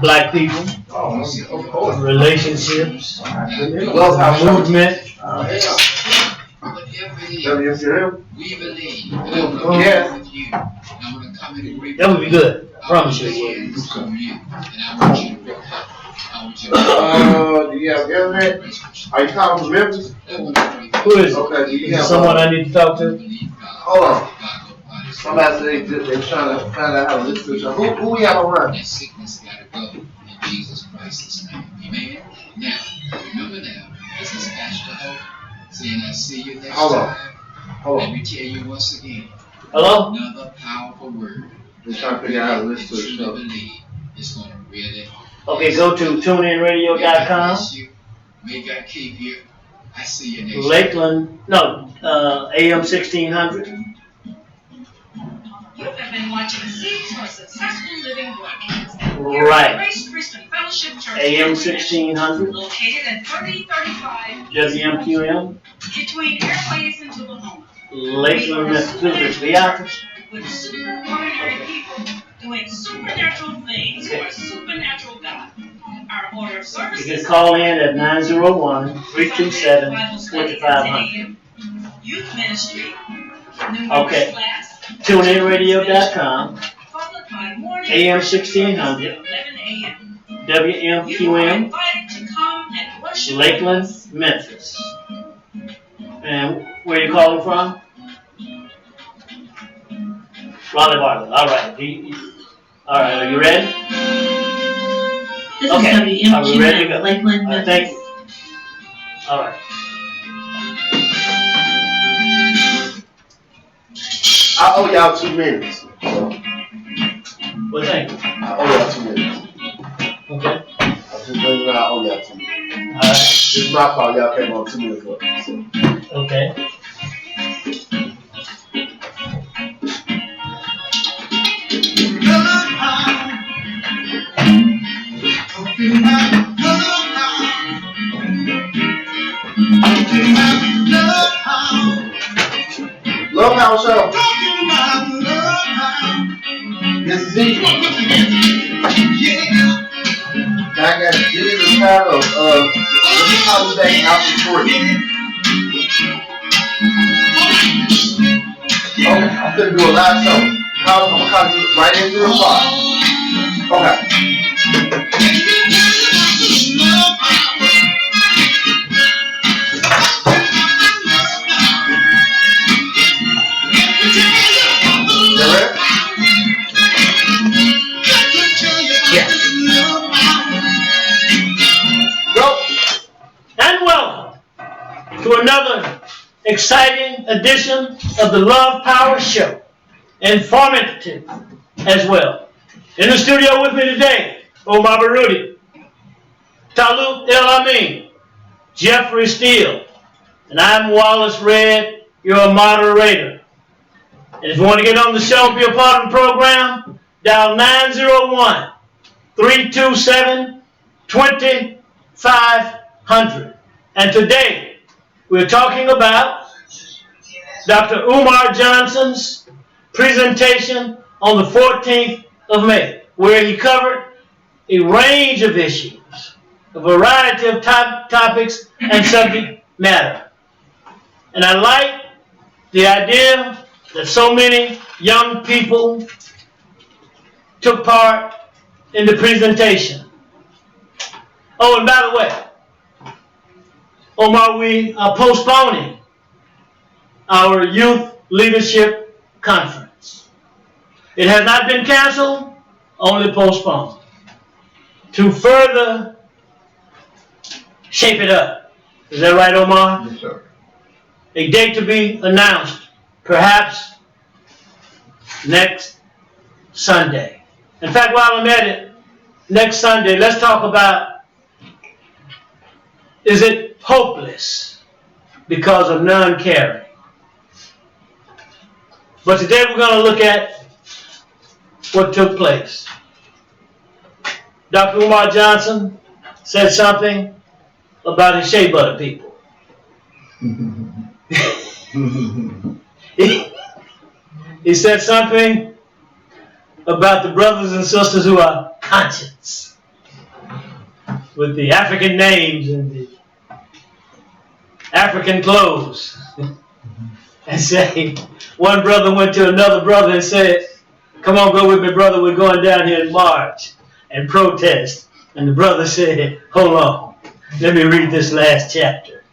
black people, Oh, of course. relationships, Love how movement. WFM? We believe. Yes. That would be good. I promise you it would. Do you have internet? Are you calling from Memphis? Who is it? Okay, do you have Someone I need to talk to? Hold on. Somebody said they're trying to find out how to listen to the show. Who we have around? That sickness gotta go in Jesus Christ's name. Amen. Now, remember now, this is Pastor Hope saying I'll see you next time. Hold Let on. me tell you once again. Hello? Another powerful word. They're trying to figure out how to listen to the show. Believe it's gonna really. Okay, go to tuneinradio.com. May God keep you. I see you next Lakeland, no, AM 1600. You have been watching Seeds for Successful Living broadcast. Right. Grace Christian Fellowship Church. AM 1600. Located at 3035 WMQM. between Airways and Tullahoma. Lakeland, Memphis. Beatrice. With superordinary people doing supernatural things for a supernatural God. Our order of services. You can call in at 901-327-2500. Youth ministry. Okay. Class. TuneInRadio.com. Followed by morning AM 1600. 11 a.m. You are WMQM. invited to come and worship Lakeland, Memphis. And where are you calling from? Raleigh Bartlett. All right. All right. Are you ready? This Okay. is Are we ready to go? WMQM, Lakeland, All right, Memphis. thank you. All right. I owe y'all 2 minutes. So, Well, thank you. I owe y'all 2 minutes. Okay. I'm just letting you know I owe y'all 2 minutes. All right. This is my fault. Y'all came on 2 minutes late. So. Okay. Love House Show. This is it. I got to get in the title of let me call you back after 3. Okay, I'm gonna do a live show. I'm gonna call you right in 3 o'clock. Okay. Yes. Go. And welcome to another exciting edition of the Love Power Show. Informative as well. In the studio with me today, Umar, Talib El Amin, Jeffrey Steele, and I'm Wallace Redd, your moderator. And if you want to get on the show and be a part of the program, dial 901-327-2500. And today, we're talking about Dr. Umar Johnson's presentation on the 14th of May, where he covered a range of issues, a variety of topics and subject matter. And I like the idea that so many young people took part in the presentation. Oh, and by the way, Omar, we are postponing our youth leadership conference. It has not been canceled, only postponed, to further shape it up. Is that right, Omar? Yes, sir. A date to be announced, perhaps next Sunday. In fact, while I'm at it, next Sunday, let's talk about, is it hopeless because of non-caring? But today we're going to look at what took place. Dr. Umar Johnson said something about his shea butter people. He said something about the brothers and sisters who are conscience with the African names and the African clothes. And say, one brother went to another brother and said, come on, go with me, brother. We're going down here in March and protest. And the brother said, hold on. Let me read this last chapter.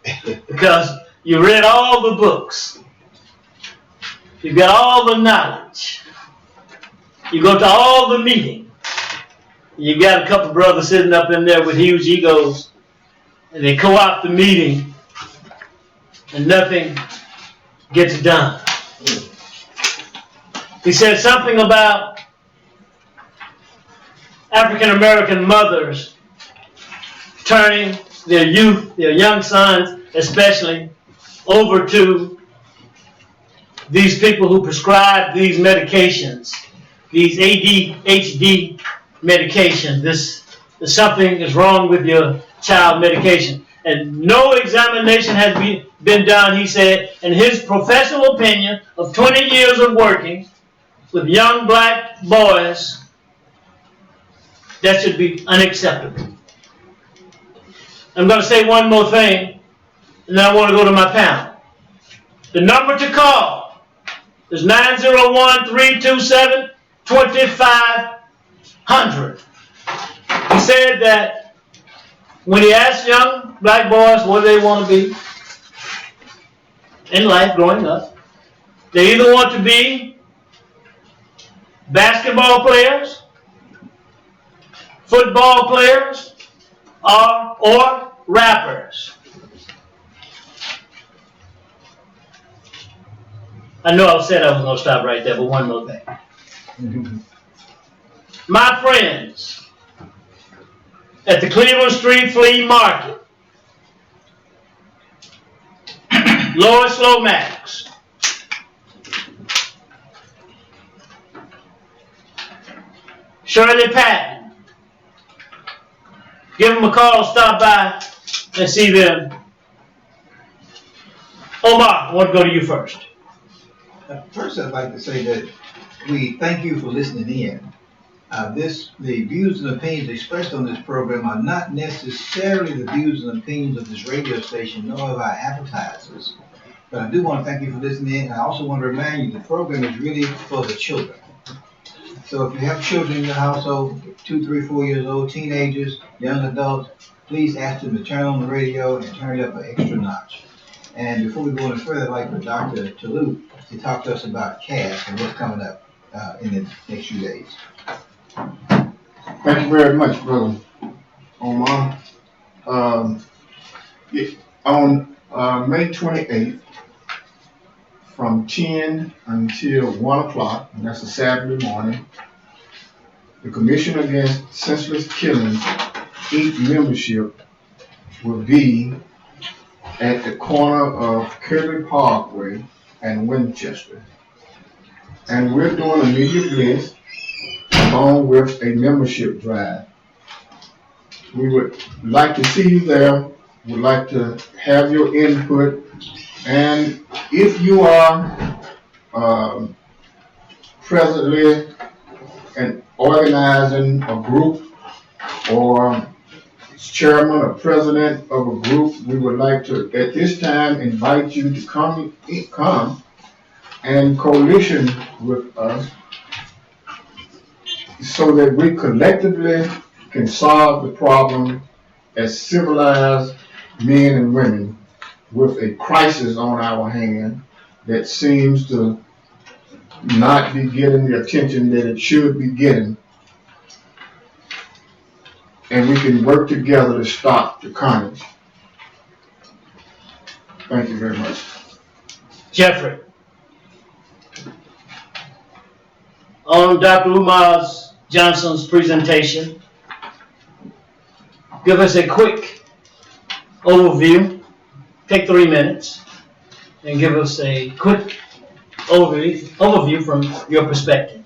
Because you read all the books. You got all the knowledge. You go to all the meetings. You got a couple brothers sitting up in there with huge egos. And they co-opt the meeting. And nothing gets done. He said something about African American mothers turning their youth, their young sons especially, over to these people who prescribe these medications, these ADHD medications. There's something is wrong with your child medication. And no examination has been done, he said, in his professional opinion of 20 years of working with young black boys. That should be unacceptable. I'm going to say one more thing, and then I want to go to my panel. The number to call is 901-327-2500. He said that when he asked young black boys what they want to be in life growing up, they either want to be basketball players, football players, or rappers. I know I said I was going to stop right there, but one more thing. My friends at the Cleveland Street Flea Market, Lois Lomax, Shirley Patton. Give them a call, stop by, and see them. Omar, I want to go to you first. First, I'd like to say that we thank you for listening in. The views and opinions expressed on this program are not necessarily the views and opinions of this radio station, nor of our advertisers. But I do want to thank you for listening in. I also want to remind you the program is really for the children. So if you have children in your household, 2, 3, 4 years old, teenagers, young adults, please ask them to turn on the radio and turn it up an extra notch. And before we go any further, I'd like for Dr. Toulouse to talk to us about CAS and what's coming up in the next few days. Thank you very much, Brother Omar. On May 28th, from 10 until 1 o'clock, and that's a Saturday morning, the Commission Against Senseless Killings, Inc. membership will be at the corner of Kirby Parkway and Winchester. And we're doing a media blitz along with a membership drive. We would like to see you there. We'd like to have your input. And if you are presently and organizing a group or chairman or president of a group, we would like to, at this time, invite you to come and coalition with us so that we collectively can solve the problem as civilized men and women with a crisis on our hand that seems to not be getting the attention that it should be getting. And we can work together to stop the carnage. Thank you very much. Jeffrey. On Dr. Umar Johnson's presentation, give us a quick overview. Take 3 minutes and give us a quick overview from your perspective.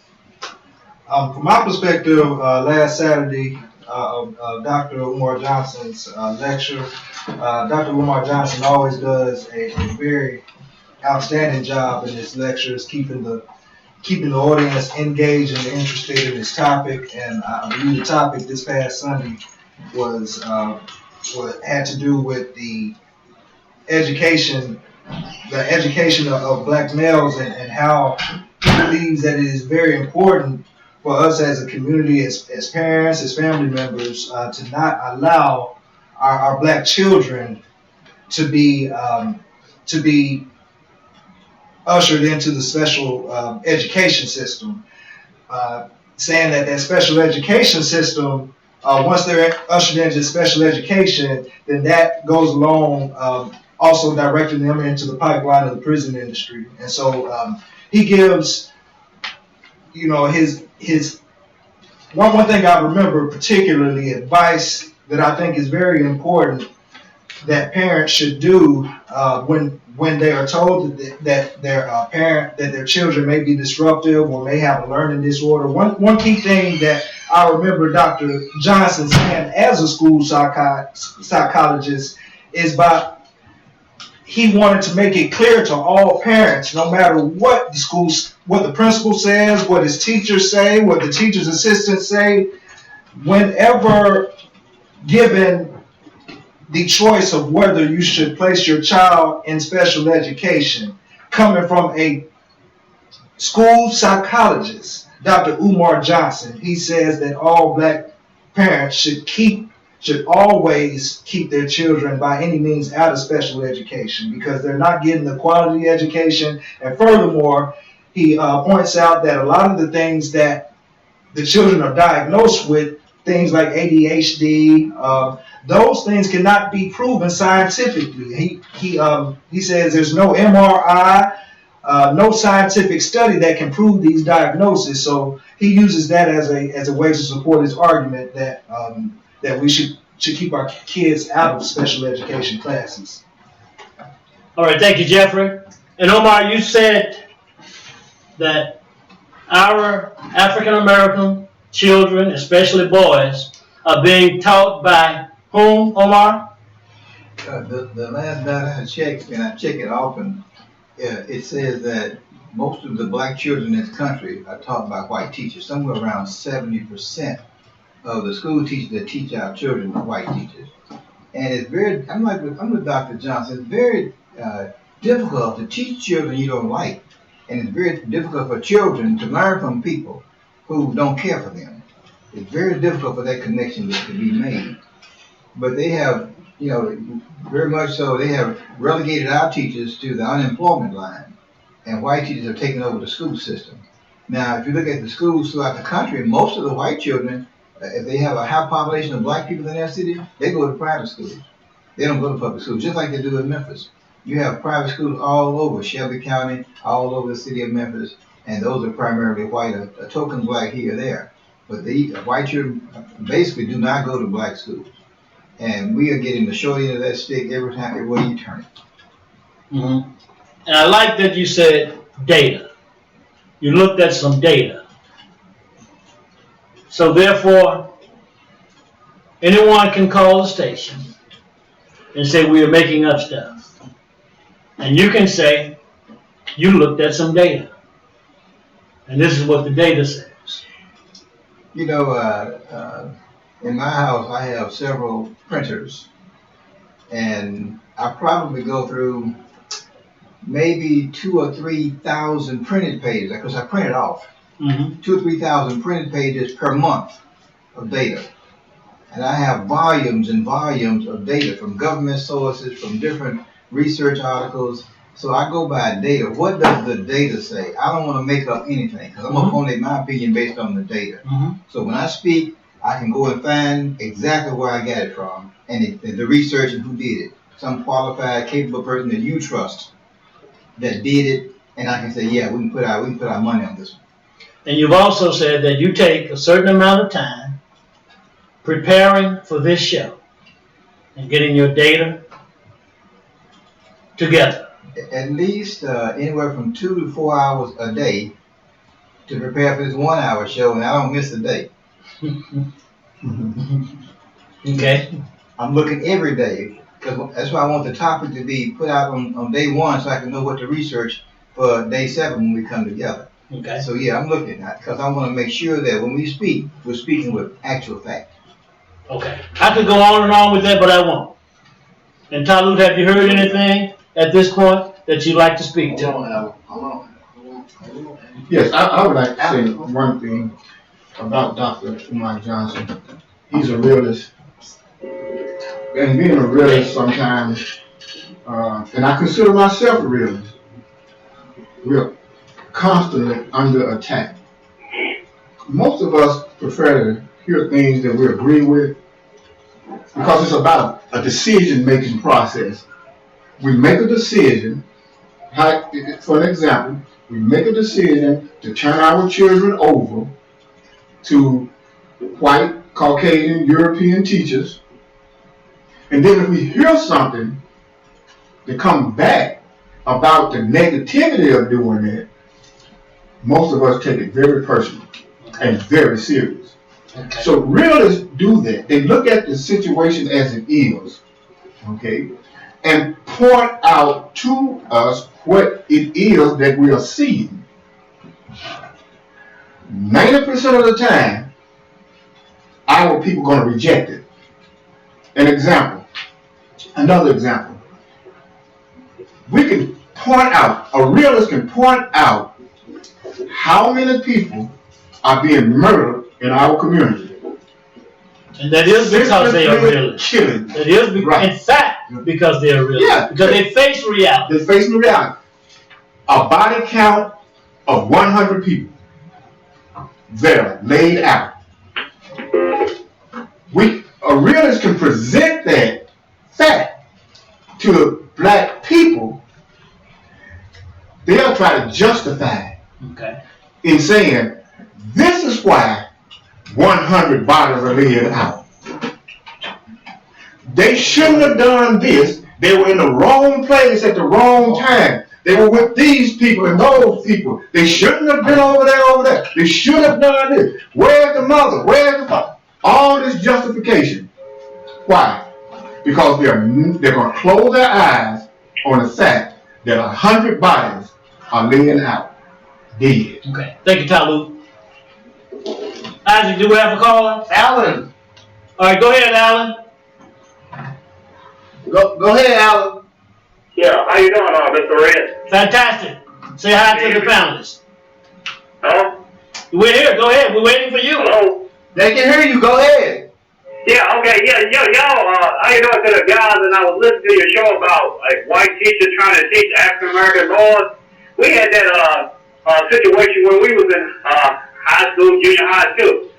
From my perspective, last Saturday, Dr. Umar Johnson's lecture. Dr. Umar Johnson always does a very outstanding job in his lectures, keeping the keeping the audience engaged and interested in this topic. And I believe the topic this past Sunday was what had to do with the education of black males, and how he believes that it is very important for us as a community, as parents, as family members, to not allow our black children to be ushered into the special education system. Saying that special education system, once they're ushered into special education, then that goes along also directing them into the pipeline of the prison industry. And so he gives, his one thing I remember particularly, advice that I think is very important that parents should do when they are told that their children may be disruptive or may have a learning disorder. One key thing that I remember Dr. Johnson saying as a school psychologist is he wanted to make it clear to all parents, no matter what the principal says, what his teachers say, what the teacher's assistants say, whenever given the choice of whether you should place your child in special education, coming from a school psychologist, Dr. Umar Johnson, he says that all black parents should always keep their children by any means out of special education because they're not getting the quality education. And furthermore, he points out that a lot of the things that the children are diagnosed with, things like ADHD, those things cannot be proven scientifically. He says there's no MRI, no scientific study that can prove these diagnoses. So he uses that as a way to support his argument that we should keep our kids out of special education classes. All right, thank you, Jeffrey. And Omar, you said that our African American children, especially boys, are being taught by whom, Omar? The last data I checked, and I check it often, it says that most of the black children in this country are taught by white teachers. Somewhere around 70% of the school teachers that teach our children are white teachers. And it's very, I'm with Dr. Johnson, it's very difficult to teach children you don't like. And it's very difficult for children to learn from people who don't care for them. It's very difficult for that connection to be made. But they have, very much so, they have relegated our teachers to the unemployment line. And white teachers have taken over the school system. Now, if you look at the schools throughout the country, most of the white children, if they have a high population of black people in their city, they go to private schools. They don't go to public schools, just like they do in Memphis. You have private schools all over Shelby County, all over the city of Memphis, and those are primarily white, a token black here or there. But the white children basically do not go to black schools. And we are getting the short end of that stick everywhere you turn it. Mm-hmm. And I like that you said data. You looked at some data. So therefore, anyone can call the station and say we are making up stuff. And you can say you looked at some data. And this is what the data says. In my house, I have several printers. And I probably go through maybe 2,000 or 3,000 printed pages, because I print it off. Mm-hmm. 2,000 or 3,000 printed pages per month of data. And I have volumes and volumes of data from government sources, from different research articles. So I go by data. What does the data say? I don't want to make up anything, because I'm going to formulate my opinion based on the data. Mm-hmm. So when I speak, I can go and find exactly where I got it from, and the research and who did it. Some qualified, capable person that you trust that did it, and I can say, yeah, we can put our money on this one. And you've also said that you take a certain amount of time preparing for this show and getting your data together. At least anywhere from 2 to 4 hours a day to prepare for this 1 hour show, and I don't miss a day. Okay. I'm looking every day, because that's why I want the topic to be put out on day one, so I can know what to research for day 7 when we come together. Okay. So yeah, I'm looking at that because I want to make sure that when we speak, we're speaking with actual fact. Okay. I could go on and on with that, but I won't. And Talud, have you heard anything at this point that you'd like to speak to? Hold on. Yes, I would like to say one thing about Dr. Umar Johnson. He's a realist. And being a realist sometimes, and I consider myself a realist, we're constantly under attack. Most of us prefer to hear things that we agree with because it's about a decision-making process. We make a decision, for an example, we make a decision to turn our children over to white, Caucasian, European teachers. And then if we hear something that comes back about the negativity of doing it, most of us take it very personal and very serious. Okay. So realists do that. They look at the situation as it is, okay, and point out to us what it is that we are seeing. 90% of the time, our people are going to reject it. Another example. We can point out, a realist can point out how many people are being murdered in our community. And that is because they are realists. Killing. That is, in fact, because they are realists. Yeah. Because they face reality. They're facing reality. A body count of 100 people there laid out. A realist can present that fact to black people. They'll try to justify it in saying, this is why 100 bodies are laid out. They shouldn't have done this. They were in the wrong place at the wrong time. They were with these people and those people. They shouldn't have been over there. They should have done this. Where's the mother? Where's the father? All this justification. Why? Because they're going to close their eyes on the fact that 100 bodies are laying out dead. Okay. Thank you, Talud. Isaac, do we have a caller? Alan. All right, go ahead, Alan. Go ahead, Alan. Yeah, how you doing, Mr. Redd? Fantastic. Say hi to the panelists. Hello? We're here. Go ahead. We're waiting for you. Hello? They can hear you. Go ahead. Yeah, okay, yeah, y'all, how you doing to the guys, and I was listening to your show about, like, white teachers trying to teach African-American boys. We had that, situation when we was in, high school, junior high school.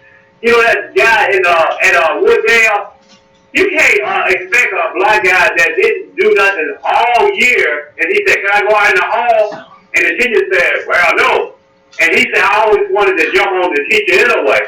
You know, that guy at Wooddale, you can't, expect a black guy that didn't do nothing all year, and he said, can I go out in the hall? And the teacher said, well, no. And he said, I always wanted to jump on the teacher anyway.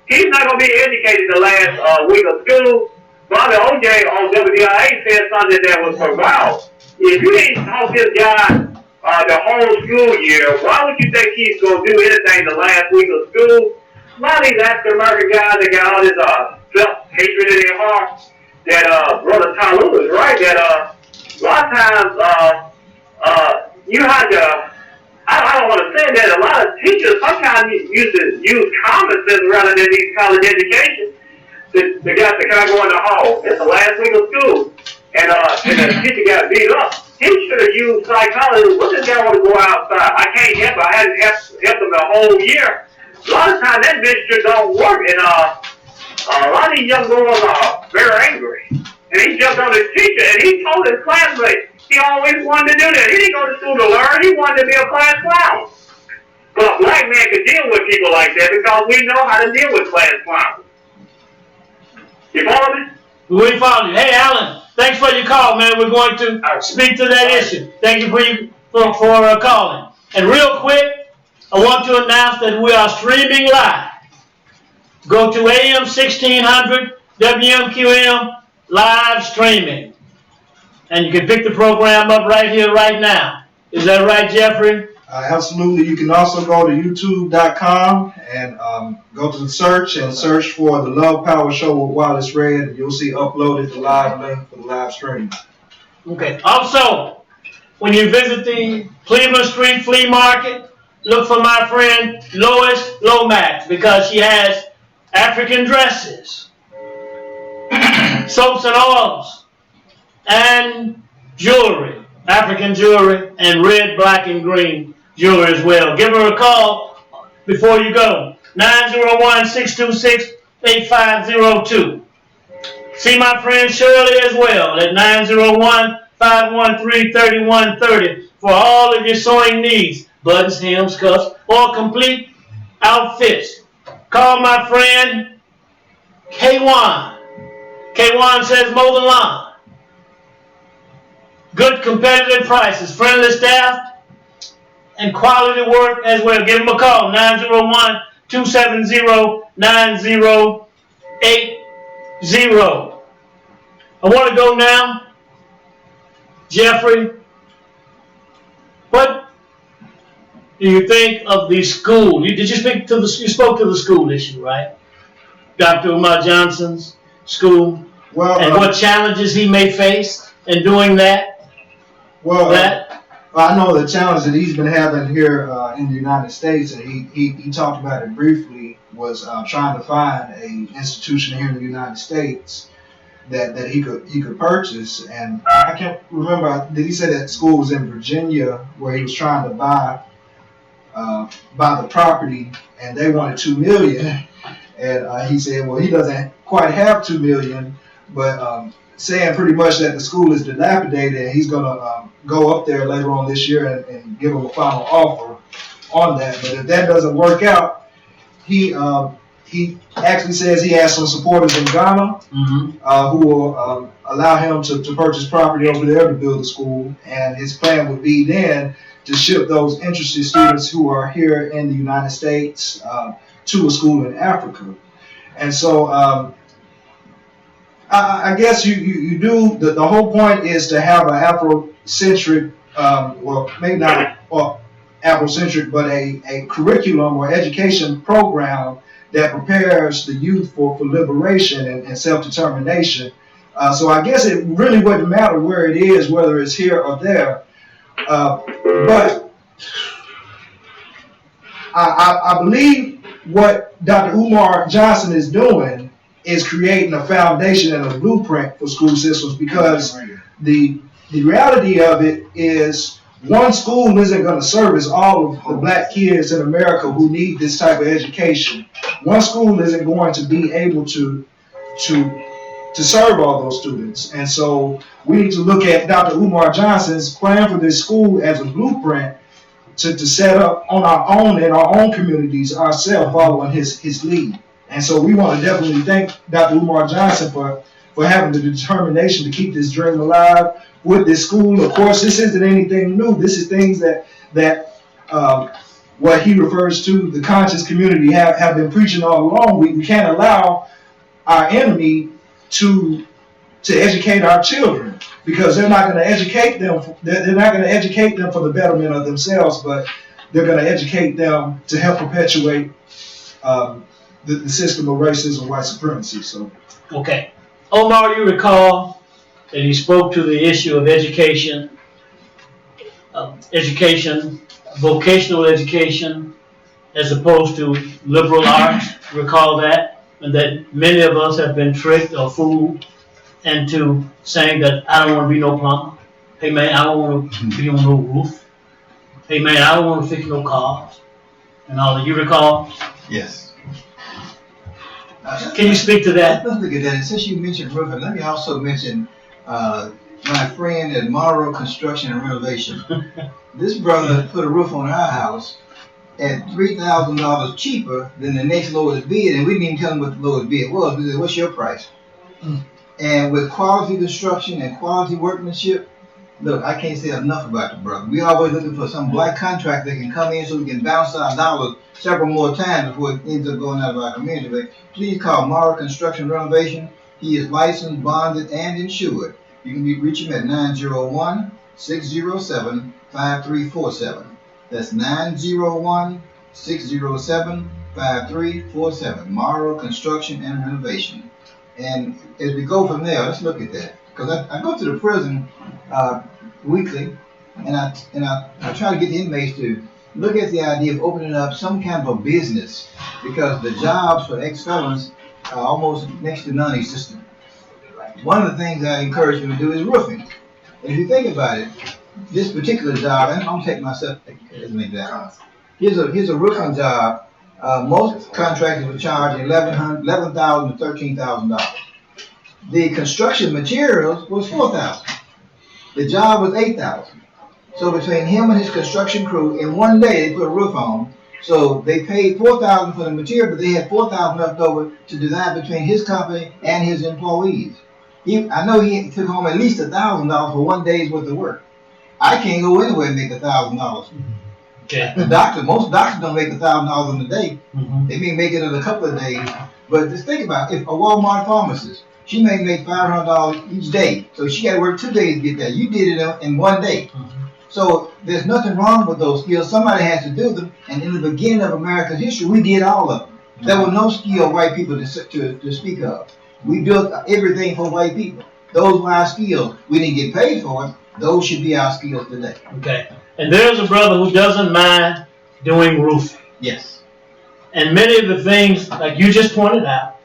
He's not going to be educated the last week of school. Bobby OJ on WDIA said something that was profound. If you didn't taught this guy the whole school year, why would you think he's going to do anything the last week of school? A lot of these African-American guys, they got all this self-hatred in their heart. That Brother Talud is right, that a lot of times you have to, I don't want to say that, a lot of teachers sometimes use common sense rather than these college education. The guy said, can I go in the hall? It's the last week of school. And the teacher got beat up. He should have used psychology. What this guy want to go outside? I can't help it. I hadn't helped him the whole year. A lot of times that mixture don't work. And a lot of these young boys are very angry. And he jumped on his teacher and he told his classmates he always wanted to do that. He didn't go to school to learn. He wanted to be a class clown. But a black man can deal with people like that because we know how to deal with class clowns. You follow me? We follow you. Hey, Alan, thanks for your call, man. We're going to speak to that issue. Thank you for calling. And real quick, I want to announce that we are streaming live. Go to AM 1600 WMQM live streaming. And you can pick the program up right here, right now. Is that right, Jeffrey? Absolutely. You can also go to youtube.com and go to the search and search for the Love Power Show with Wallace Redd, and you'll see uploaded the live link for the live stream. Okay. Also, when you visit the Cleveland Street Flea Market, look for my friend Lois Lomax because she has African dresses, soaps and oils, and jewelry, African jewelry, and red, black, and green jewelry as well. Give her a call before you go. 901-626-8502. See my friend Shirley as well at 901-513-3130 for all of your sewing needs, buttons, hems, cuffs, or complete outfits. Call my friend K1. K1 says mow the lawn. Good competitive prices, friendly staff, and quality work as well. Give him a call, 901-270-9080. I want to go now. Jeffrey, what do you think of the school? You spoke to the school issue, right? Dr. Umar Johnson's school, and what challenges he may face in doing that? I know the challenge that he's been having here in the United States, and he talked about it briefly, was trying to find an institution here in the United States that he could purchase. And I can't remember, did he say that school was in Virginia where he was trying to buy the property, and they wanted $2 million, and he said, well, he doesn't quite have $2 million, but saying pretty much that the school is dilapidated, and he's going to go up there later on this year and give them a final offer on that. But if that doesn't work out, he actually says he has some supporters in Ghana who will allow him to purchase property over there to build a school, and his plan would be then to ship those interested students who are here in the United States to a school in Africa. And so I guess you do, the whole point is to have an Afrocentric, well, maybe not Afrocentric, but a curriculum or education program that prepares the youth for liberation and self-determination. So I guess it really wouldn't matter where it is, whether it's here or there. But I believe what Dr. Umar Johnson is doing is creating a foundation and a blueprint for school systems, because the reality of it is one school isn't going to service all of the black kids in America who need this type of education. One school isn't going to be able to serve all those students. And so we need to look at Dr. Umar Johnson's plan for this school as a blueprint to set up on our own in our own communities ourselves, following his lead. And so we want to definitely thank Dr. Umar Johnson for having the determination to keep this dream alive with this school. Of course, this isn't anything new. This is things that what he refers to, the conscious community, have been preaching all along. We can't allow our enemy to educate our children, because they're not going to educate them. They're not going to educate them for the betterment of themselves, but they're going to educate them to help perpetuate the system of racism, white supremacy. So, okay, Omar, you recall that he spoke to the issue of education, vocational education, as opposed to liberal arts. Recall that, and that many of us have been tricked or fooled into saying that I don't want to be no plumber. Hey man, I don't want to be on no roof. Hey man, I don't want to fix no cars. And all that. You recall? Yes. Can you speak to that? Let's look at that. And since you mentioned roofing, let me also mention my friend at Morrow Construction and Renovation. This brother put a roof on our house at $3,000 cheaper than the next lowest bid, and we didn't even tell him what the lowest bid was. We said, "What's your price?" And with quality construction and quality workmanship, look, I can't say enough about the brother. We always looking for some black contractor that can come in so we can bounce our dollars several more times before it ends up going out of our community. But please call Morrow Construction Renovation. He is licensed, bonded, and insured. You can reach him at 901-607-5347. That's 901-607-5347. Morrow Construction and Renovation. And as we go from there, let's look at that. Because I go to the prison weekly, and I try to get the inmates to look at the idea of opening up some kind of a business, because the jobs for ex-felons are almost next to non-existent. One of the things I encourage them to do is roofing. And if you think about it, this particular job, and I'm taking myself as an example. Here's a roofing job. Most contractors will charge $11,000 to $13,000. The construction materials was $4,000. The job was $8,000. So between him and his construction crew, in one day they put a roof on. So they paid $4,000 for the material, but they had $4,000 left over to design between his company and his employees. I know he took home at least $1,000 for one day's worth of work. I can't go anywhere and make $1,000. Okay. Most doctors don't make $1,000 in a day. Mm-hmm. They may make it in a couple of days. But just think about it. If a Walmart pharmacist, she may make $500 each day. So she got to work 2 days to get that. You did it in one day. Mm-hmm. So there's nothing wrong with those skills. Somebody has to do them. And in the beginning of America's history, we did all of them. There were no skilled white people to speak of. We built everything for white people. Those were our skills. We didn't get paid for it. Those should be our skills today. Okay. And there's a brother who doesn't mind doing roofing. Yes. And many of the things, like you just pointed out,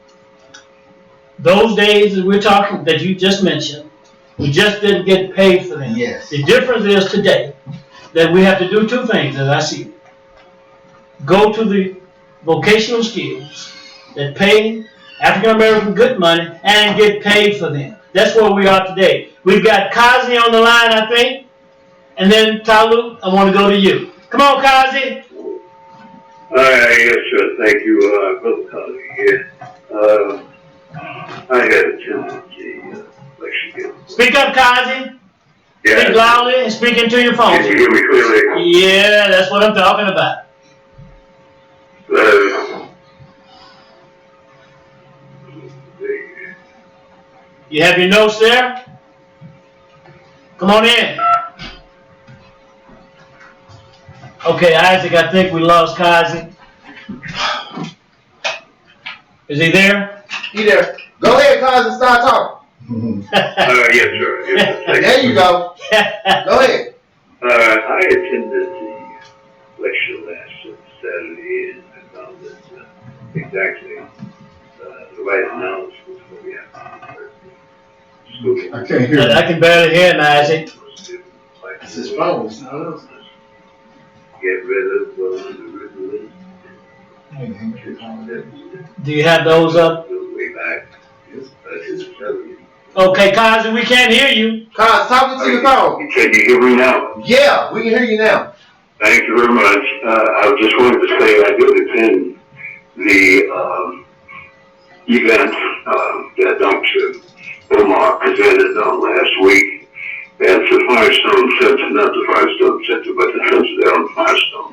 those days that we're talking, that you just mentioned, we just didn't get paid for them. Yes. The difference is today that we have to do two things, as I see it. Go to the vocational skills that pay African American good money and get paid for them. That's where we are today. We've got Kazi on the line, I think. And then, Talu, I want to go to you. Come on, Kazi. Yes, sir. Thank you, Brother Kazi here. I had a tendency, Speak up, Kazi. Yeah. Speak loudly and speak into your phone. Can you hear me clearly? Yeah, that's what I'm talking about. You have your notes there? Come on in. Okay, Isaac, I think we lost Kazi. Is he there? He there. Go ahead, cuz, and start talking. Yes, sir. Yes, sir. There you go. Go ahead. I attended the lecture last Saturday, and I found that exactly the right announcement for we have to do. I can't hear I can barely hear him, Isaac. It's his phone. Get rid of the original. Do you have those up? Way back. Okay, Kazi, we can't hear you. Cuz, talking to your phone. Can you hear me now? Yeah, we can hear you now. Thank you very much. I just wanted to say I did attend the event that Dr. Umar presented on last week. And it's the Firestone Center, not the Firestone Center, but the Center there on Firestone.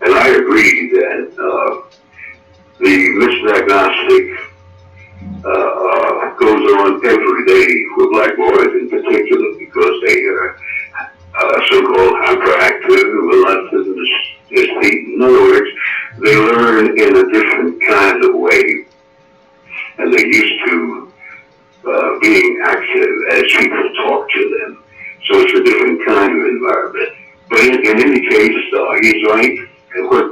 And I agree that the misdiagnostic goes on every day with black boys in particular because they are so-called hyperactive, reluctant, misbeaten. In other words, they learn in a different kind of way, and they're used to being active as people talk to them. So it's a different kind of environment. But in any case, he's right. And what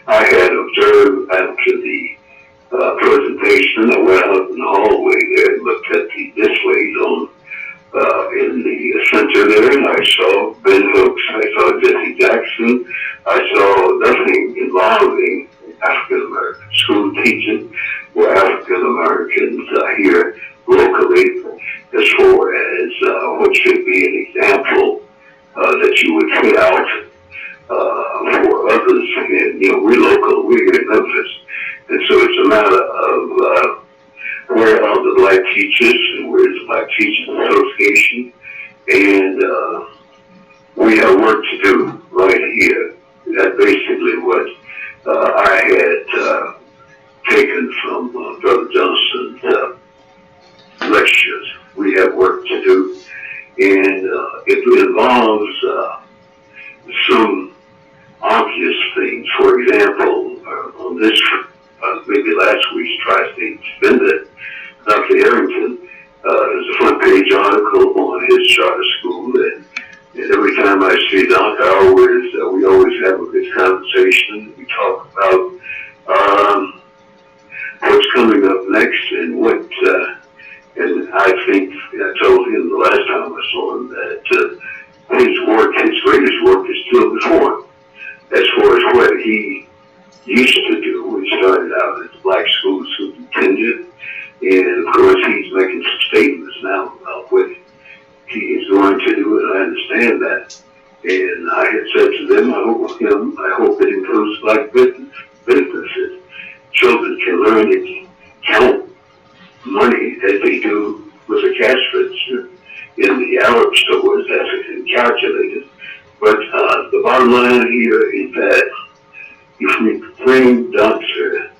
I had observed after the presentation, I went out in the hallway there and looked at the displays on in the center there, and I saw Ben Hooks, I saw Jesse Jackson, I saw nothing involving African American school teaching or African Americans here locally as far as what should be an example that you would put out for others. And, we're local, we're here in Memphis. And so it's a matter of where are the black teachers and where is the Black Teachers Association. And we have work to do right here. That's basically what I had taken from Brother Johnson's lectures. We have work to do. And it involves some obvious things. For example, on this, maybe last week's Tri-State Suspended, Dr. Harrington, there's a front page article on his charter school, and every time I see Doc, we always have a this conversation. We talk about what's coming up next and what, and I think I told him the last time I saw him that his greatest work is still before him. As far as what he used to do, he started out as a black school superintendent, and of course he's making some statements now about what he is going to do, and I understand that. And I had said to them, I hope it includes black businesses. Children can learn to count money as they do with a cash register in the Arab stores as it can calculate it. But the bottom line here is that if we bring Dr.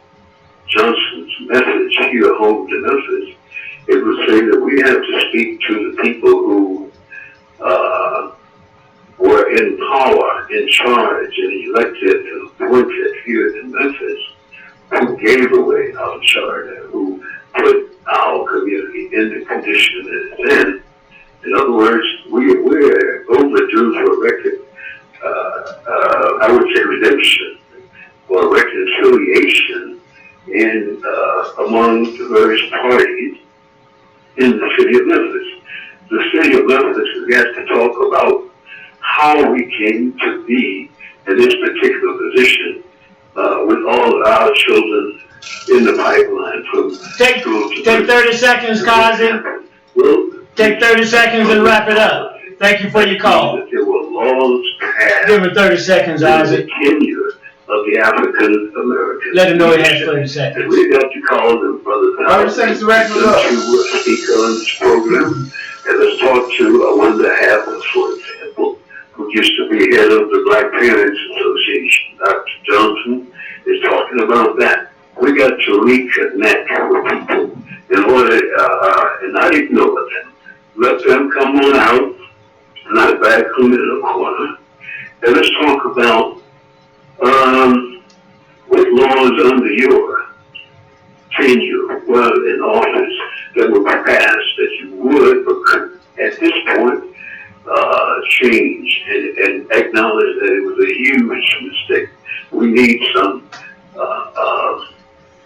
Johnson's message here home to Memphis, it would say that we have to speak to the people who were in power, in charge, and elected and appointed here in Memphis, who gave away our charter, who put our community in the condition that it's in. In other words, we're overdue for record, I would say redemption or reconciliation in among the various parties in the city of Memphis. The city of Memphis has got to talk about how we came to be in this particular position with all of our children in the pipeline from Take 30 seconds, Kazi. Well, Take 30 seconds and wrap it up. Thank you for your call. There were laws passed. Give him 30 seconds, Isaac. The tenure of the African Americans. Let him know he has 30 seconds. And we got to call them, Brother. 30 seconds to wrap it up. To speak on this program. And let's talk to Wanda Havens, for example, who used to be head of the Black Parents Association. Dr. Johnson is talking about that. We got to reconnect with people in order, and not ignore them. Let them come on out, not back them in a corner. And let's talk about what laws under your tenure were in office that were passed that you would, but could, at this point, change and acknowledge that it was a huge mistake. We need some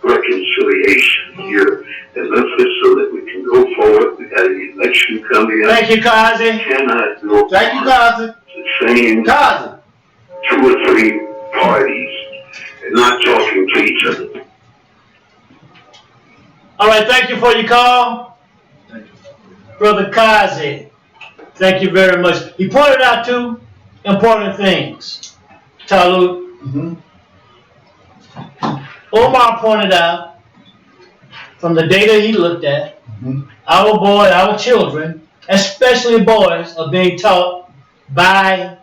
reconciliation here in Memphis so that we can go forward. We got an election coming up. Thank you, Kazi. Cannot go Thank you, Kazi. the same Kazi. 2 or 3 parties and not talking to each other. All right, thank you for your call. Brother Kazi, thank you very much. He pointed out 2 important things. Talu. Umar pointed out from the data he looked at, our children, especially boys, are being taught by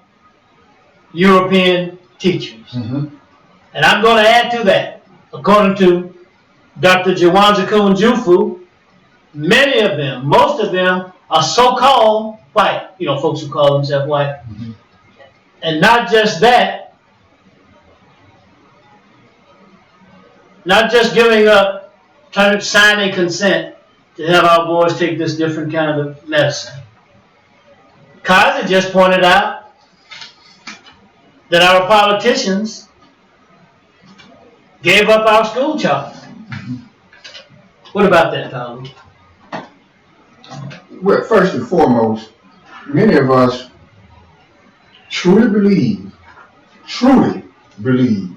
European teachers. And I'm going to add to that, according to Dr. Jawanzakun Jufu, many of them, most of them, are so-called white, folks who call themselves white. And not just that, not just giving up, signing consent to have our boys take this different kind of medicine. Kazi just pointed out that our politicians gave up our school charter. What about that, Tom? Well, first and foremost, many of us truly believe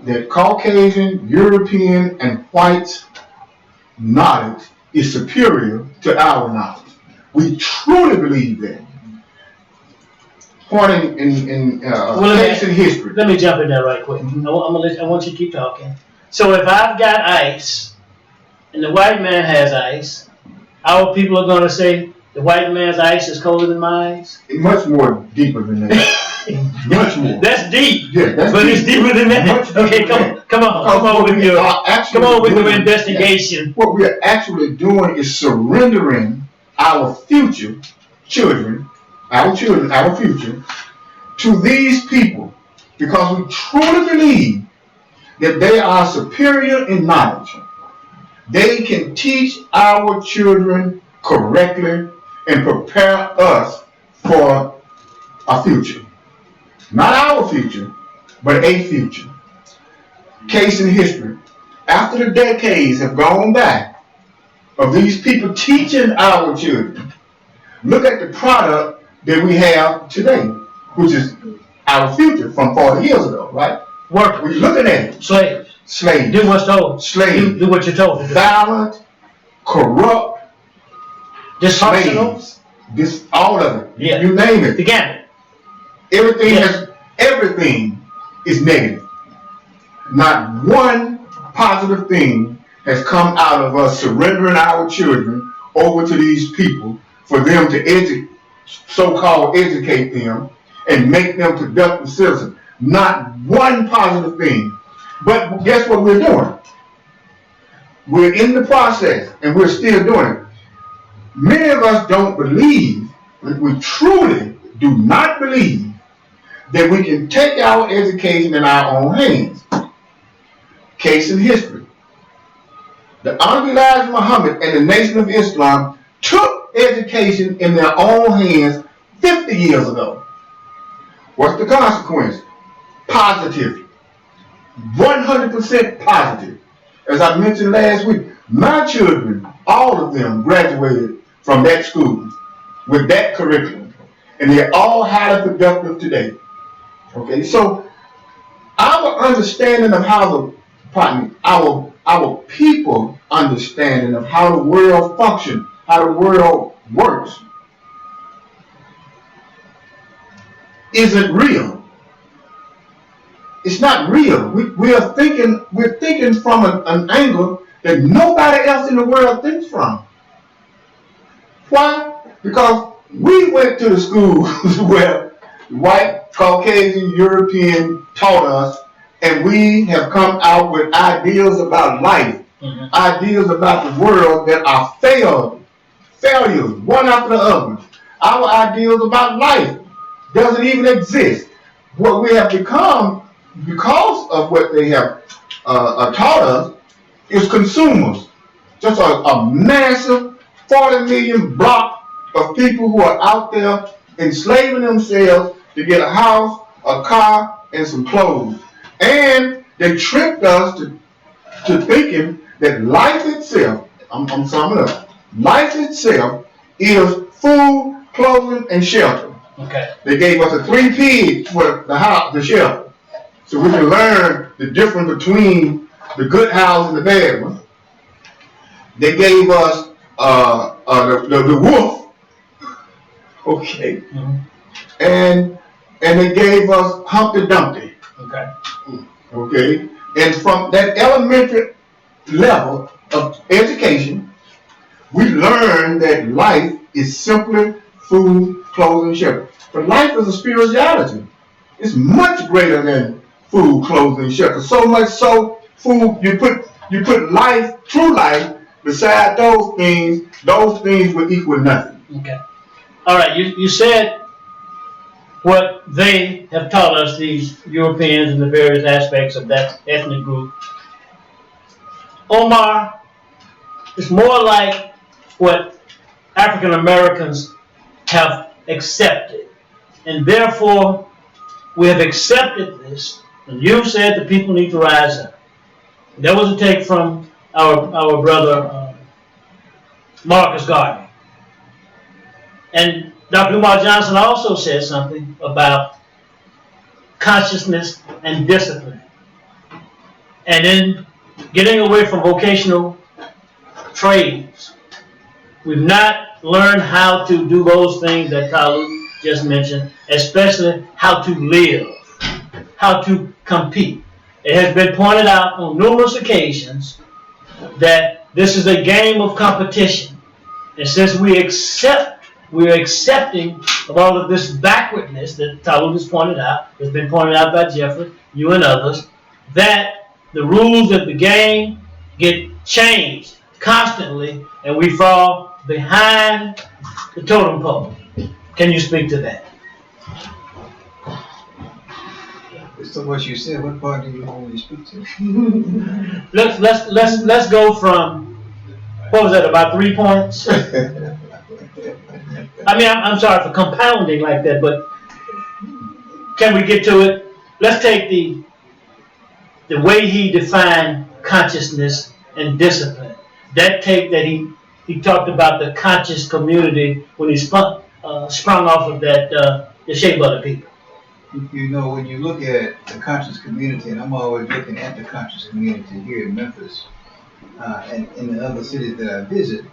that Caucasian, European, and white knowledge is superior to our knowledge. We truly believe that. Pointing in case in history. Let me jump in there right quick. I want you to keep talking. So if I've got ice, and the white man has ice, our people are going to say the white man's ice is colder than my ice? Much more deeper than that. Much more. That's deep. Yeah, that's but deep. It's deeper than that. Okay, come on with your investigation. What we are actually doing is surrendering our future children, our future, to these people because we truly believe that they are superior in knowledge. They can teach our children correctly and prepare us for a future. Not our future, but a future. Case in history. After the decades have gone by of these people teaching our children, look at the product that we have today, which is our future from 40 years ago, right? Workers. We're looking at it. Slaves. Slaves. Do what's told. Slaves. Do what you're told to do. Violent, corrupt, Dysfunctional. slaves. This, all of it. Yeah. You name it. The gamut. Everything is negative. Not one positive thing has come out of us surrendering our children over to these people for them to so-called educate them and make them productive citizens. Not one positive thing. But guess what we're doing? We're in the process and we're still doing it. Many of us don't believe, we truly do not believe that we can take our education in our own hands. Case in history. The Honorable Elijah Muhammad and the Nation of Islam took education in their own hands 50 years ago. What's the consequence? Positive. 100% positive. As I mentioned last week, my children, all of them graduated from that school with that curriculum. And they're all highly productive today. Okay, so our understanding of our people understanding of how the world functions, how the world works, isn't real. It's not real. We're thinking from an angle that nobody else in the world thinks from. Why? Because we went to the schools where white, Caucasian, European taught us, and we have come out with ideas about life, ideas about the world that are failures, one after the other. Our ideas about life doesn't even exist. What we have become, because of what they have taught us, is consumers. Just a massive 40 million block of people who are out there enslaving themselves to get a house, a car, and some clothes. And they tricked us to thinking that life itself, I'm summing up, life itself is food, clothing, and shelter. Okay. They gave us a 3 P's for the house, the shelter. So we can learn the difference between the good house and the bad one. They gave us the wolf. Okay. And they gave us Humpty Dumpty. Okay. Okay. And from that elementary level of education, we learn that life is simply food, clothes, and shelter. But life is a spirituality. It's much greater than food, clothes, and shelter. So much so, food, you put life, true life, beside those things would equal nothing. Okay. All right, you said what they have taught us, these Europeans and the various aspects of that ethnic group. Omar, it's more like what African Americans have accepted. And therefore, we have accepted this. And you said the people need to rise up. That was a take from our brother Marcus Garvey. And Dr. Umar Johnson also said something about consciousness and discipline. And in getting away from vocational trades, we've not learned how to do those things that Talib just mentioned, especially how to live, how to compete. It has been pointed out on numerous occasions that this is a game of competition. And since we're accepting of all of this backwardness that Talib has pointed out, has been pointed out by Jeffrey, you and others, that the rules of the game get changed constantly and we fall behind the totem pole. Can you speak to that? So what you said, what part do you want me to speak to? Let's go from, what was that, about 3 points? I mean, I'm sorry for compounding like that, but can we get to it let's take the way he defined consciousness and discipline. That take that he talked about the conscious community when he sprung off of that the Shea Butter people. You know, when you look at the conscious community, and I'm always looking at the conscious community here in Memphis and in the other cities that I visit,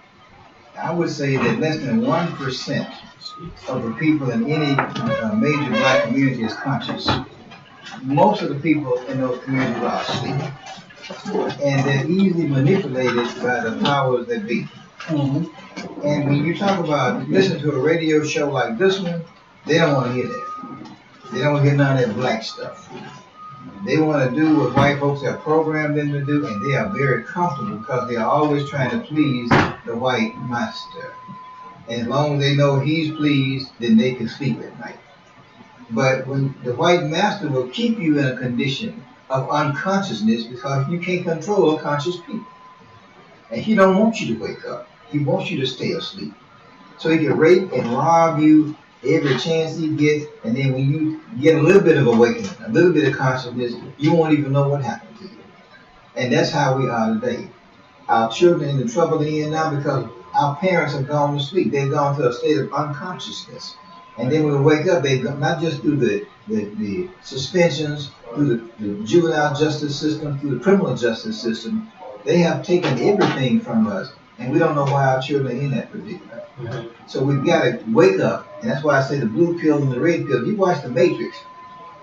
I would say that less than 1% of the people in any major black community is conscious. Most of the people in those communities are asleep. And they're easily manipulated by the powers that be. Mm-hmm. And when you talk about listening to a radio show like this one, they don't want to hear that. They don't want to hear none of that black stuff. They want to do what white folks have programmed them to do, and they are very comfortable because they are always trying to please the white master. And as long as they know he's pleased, then they can sleep at night. But when the white master will keep you in a condition of unconsciousness because you can't control conscious people. And he don't want you to wake up. He wants you to stay asleep. So he can rape and rob you every chance he gets, and then when you get a little bit of awakening, a little bit of consciousness, you won't even know what happened to you. And that's how we are today. Our children in the trouble they're in now because our parents have gone to sleep. They've gone to a state of unconsciousness. And then when we wake up, they not just through the suspensions, through the juvenile justice system, through the criminal justice system, they have taken everything from us, and we don't know why our children are in that predicament. Mm-hmm. So we've got to wake up, and that's why I say the blue pill and the red pill. You watch The Matrix.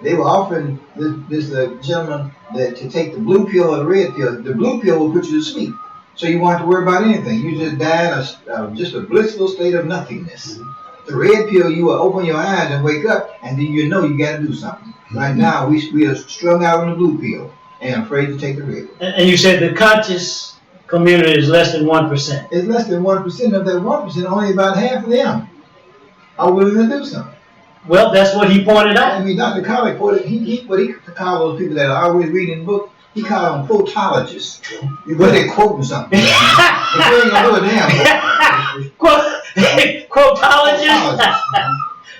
They were offering this gentleman that to take the blue pill or the red pill. The blue pill will put you to sleep, so you won't have to worry about anything. You just die in just a blissful state of nothingness. Mm-hmm. The red pill, you will open your eyes and wake up, and then you know you got to do something. Mm-hmm. Right now, we are strung out on the blue pill and afraid to take the red. And you said the conscious community is less than 1%. It's less than 1%. Of that 1%, only about half of them are willing to do something. Well, that's what he pointed out. I mean, Dr. Colley what he called those people that are always reading books, he called them quotologists. But they're quoting something. If you ain't gonna do a damn quotologists?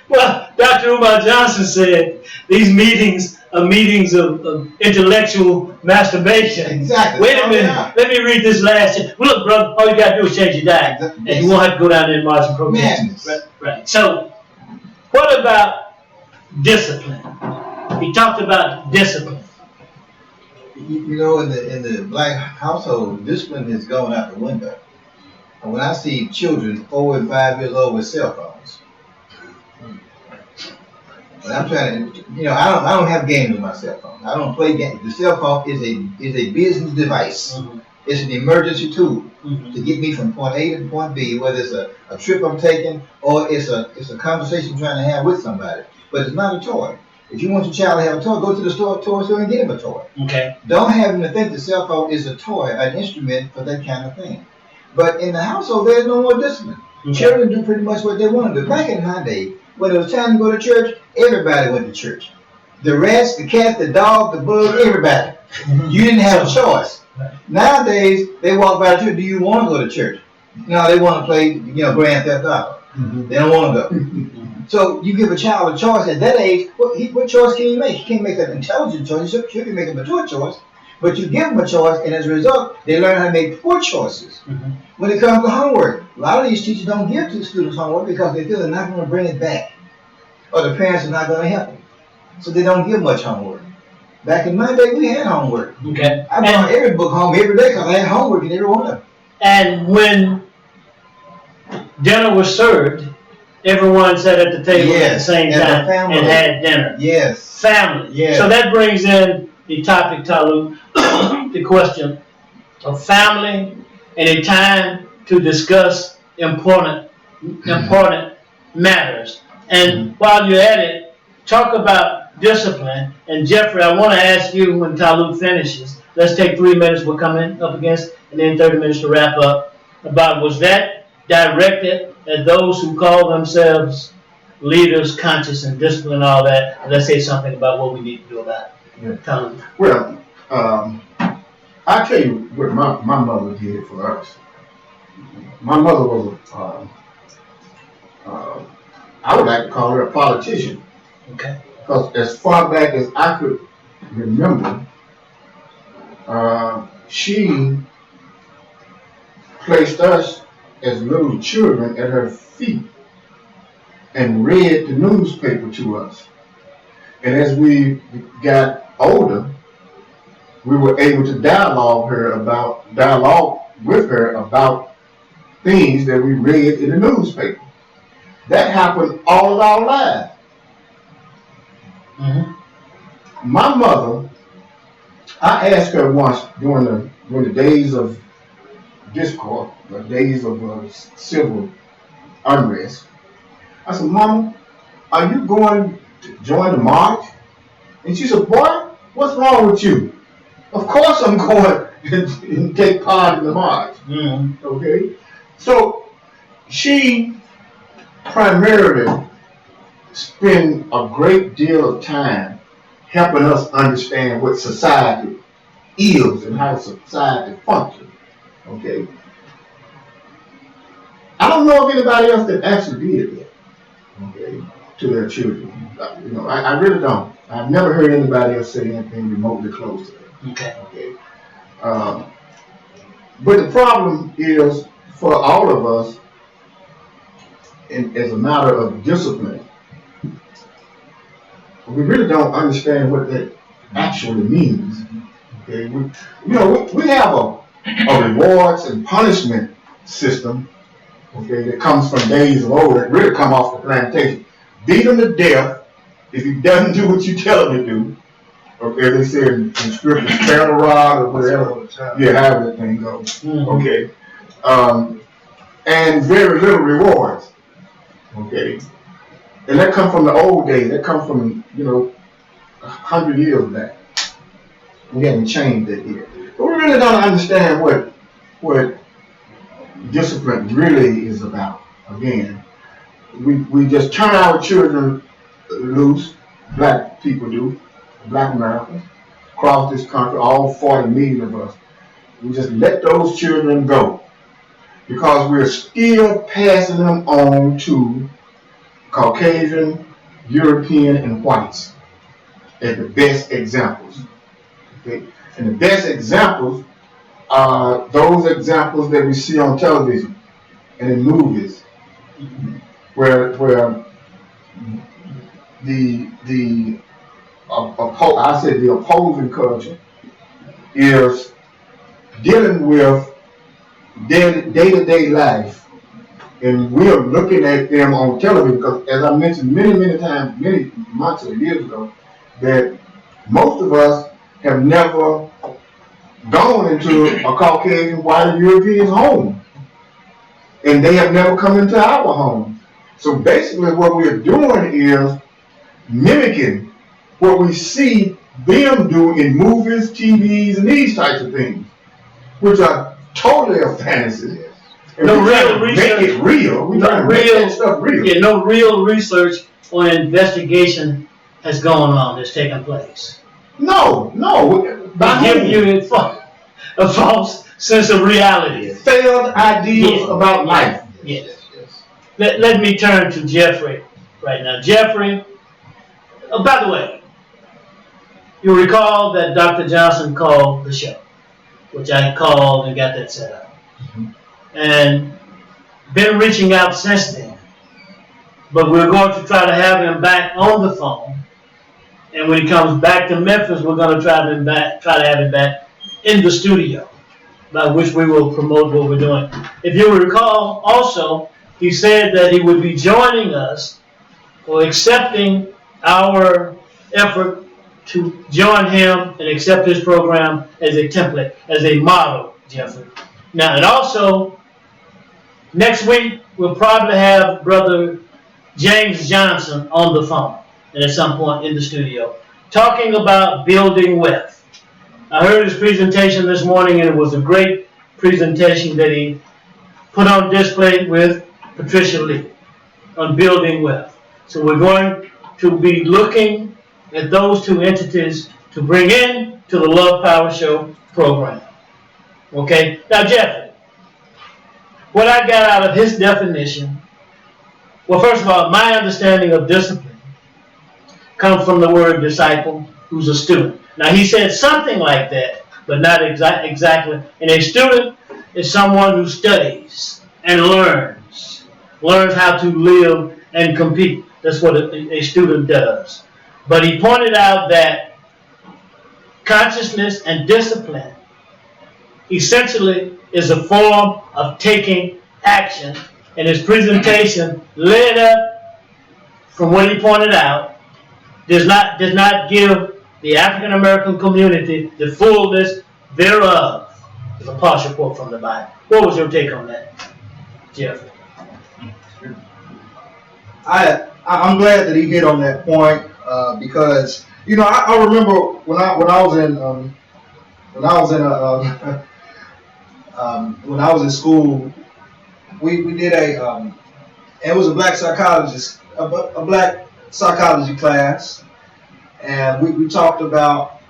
Well, Dr. Umar Johnson said these meetings are meetings of intellectual masturbation. Exactly. Wait a minute. Let me read this last. Look, brother, all you got to do is change your diet. Exactly. And you won't have to go down there and march and protest. Right. So, what about discipline? He talked about discipline. You know, in the black household, discipline has gone out the window. And when I see children 4 and 5 years old with cell phones, and I'm trying to, I don't have games on my cell phone. I don't play games. The cell phone is a business device. Mm-hmm. It's an emergency tool to get me from point A to point B, whether it's a trip I'm taking or it's a conversation I'm trying to have with somebody. But it's not a toy. If you want your child to have a toy, go to the toy store and get him a toy. Okay. Don't have him to think the cell phone is a toy, an instrument for that kind of thing. But in the household, there's no more discipline. Okay. Children do pretty much what they want to do. Back in my day, when it was time to go to church, everybody went to church. The rats, the cats, the dog, the bug, everybody. You didn't have a choice. Nowadays, they walk by the church. Do you want to go to church? No, they want to play, Grand Theft Auto. Mm-hmm. They don't want to go. So you give a child a choice at that age. What choice can he make? He can't make an intelligent choice. You can make a mature choice. But you give them a choice, and as a result, they learn how to make poor choices. Mm-hmm. When it comes to homework, a lot of these teachers don't give to the students homework because they feel they're not going to bring it back, or the parents are not going to help them. So they don't give much homework. Back in my day, we had homework. Okay. I brought every book home every day because I had homework in every one of them. And when dinner was served, everyone sat at the table at the same time and had dinner. Yes. Family. Yes. So that brings in the topic, Talu, the question of family and a time to discuss important matters. And while you're at it, talk about discipline. And Jeffrey, I want to ask you when Talu finishes, let's take 3 minutes we're coming up against, and then 30 minutes to wrap up, about was that directed at those who call themselves leaders, conscious and disciplined and all that? And let's say something about what we need to do about it. Yeah. Well, I'll tell you what my mother did for us. My mother was I would like to call her a politician. Okay. Because as far back as I could remember, she placed us as little children at her feet and read the newspaper to us. And as we got older, we were able to dialogue with her about things that we read in the newspaper. That happened all of our lives. Mm-hmm. My mother, I asked her once during the days of discord, the days of civil unrest, I said, Mama, are you going to join the march? And she said, boy, what's wrong with you? Of course I'm going and take part in the march. Mm-hmm. Okay? So she primarily spent a great deal of time helping us understand what society is and how society functions. Okay? I don't know of anybody else that actually did that, okay, to their children. You know, I really don't. I've never heard anybody else say anything remotely close to that. Okay. Okay. But the problem is for all of us, as a matter of discipline, we really don't understand what that actually means. Okay, we have a rewards and punishment system, okay, that comes from days of old that really come off the plantation. Beat him to death if he doesn't do what you tell him to do. Okay, they say in scripture, spare the rod or whatever. Yeah, however that thing goes. Mm-hmm. Okay, and very little rewards. Okay, and that comes from the old days. That comes from 100 years back. We haven't changed that yet. But we really don't understand what discipline really is about. Again, we just turn our children loose. Black people do. Black Americans across this country, all 40 million of us. We just let those children go because we're still passing them on to Caucasian, European, and whites as the best examples. Okay? And the best examples are those examples that we see on television and in movies, where the opposing culture is dealing with day-to-day life, and we're looking at them on television because, as I mentioned many times, many months or years ago, that most of us have never gone into a Caucasian, white, European home, and they have never come into our home. So basically what we're doing is mimicking what we see them do in movies, TVs, and these types of things, which are totally a fantasy. And No we're trying real to research. make it real. We're trying to make that stuff real. Yeah, no real research or investigation has gone on, has taken place. No. By giving you a false sense of reality. Failed ideas about life. Yes. Let me turn to Jeffrey right now. Jeffrey, by the way, you recall that Dr. Johnson called the show, which I called and got that set up. Mm-hmm. And been reaching out since then. But we're going to try to have him back on the phone. And when he comes back to Memphis, we're going to try to have him back in the studio, by which we will promote what we're doing. If you recall, also, he said that he would be joining us or accepting our effort to join him and accept his program as a template, as a model, Jeffrey. Now, and also, next week, we'll probably have Brother James Johnson on the phone, and at some point in the studio, talking about building wealth. I heard his presentation this morning, and it was a great presentation that he put on display with Patricia Lee on building wealth. So we're going to be looking at those two entities to bring in to the Love Power Show program. Okay? Now, Jeffrey, what I got out of his definition, well, first of all, my understanding of discipline comes from the word disciple, who's a student. Now he said something like that, but not exactly. And a student is someone who studies and learns how to live and compete. That's what a student does. But he pointed out that consciousness and discipline essentially is a form of taking action, and his presentation led up from what he pointed out does not give the African American community the fullness thereof. It's a partial quote from the Bible. What was your take on that, Jeff? I'm glad that he hit on that point because I remember when I was in school, we did it was a black psychologist, a black psychology class, and we talked about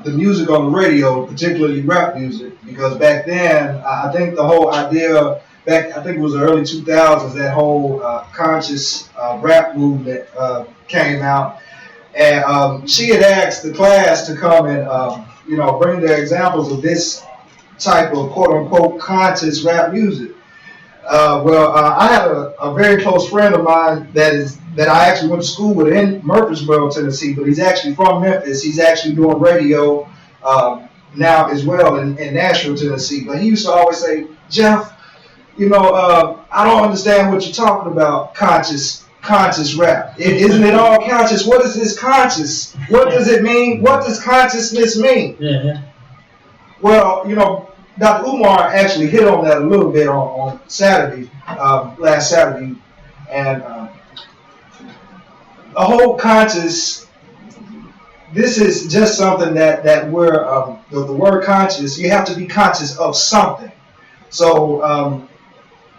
the music on the radio, particularly rap music, because back then I think the whole idea I think it was the early 2000s, that whole conscious rap movement came out, and she had asked the class to come and bring their examples of this type of quote unquote conscious rap music. I had a very close friend of mine that I actually went to school with in Murfreesboro, Tennessee, but he's actually from Memphis. He's actually doing radio now as well in Nashville, Tennessee. But he used to always say, Jeff, I don't understand what you're talking about, conscious rap. Isn't it all conscious? What is this conscious? What does it mean? What does consciousness mean? Mm-hmm. Well, Dr. Umar actually hit on that a little bit on Saturday, last Saturday, and a whole conscious. This is just something that we're the word conscious. You have to be conscious of something. So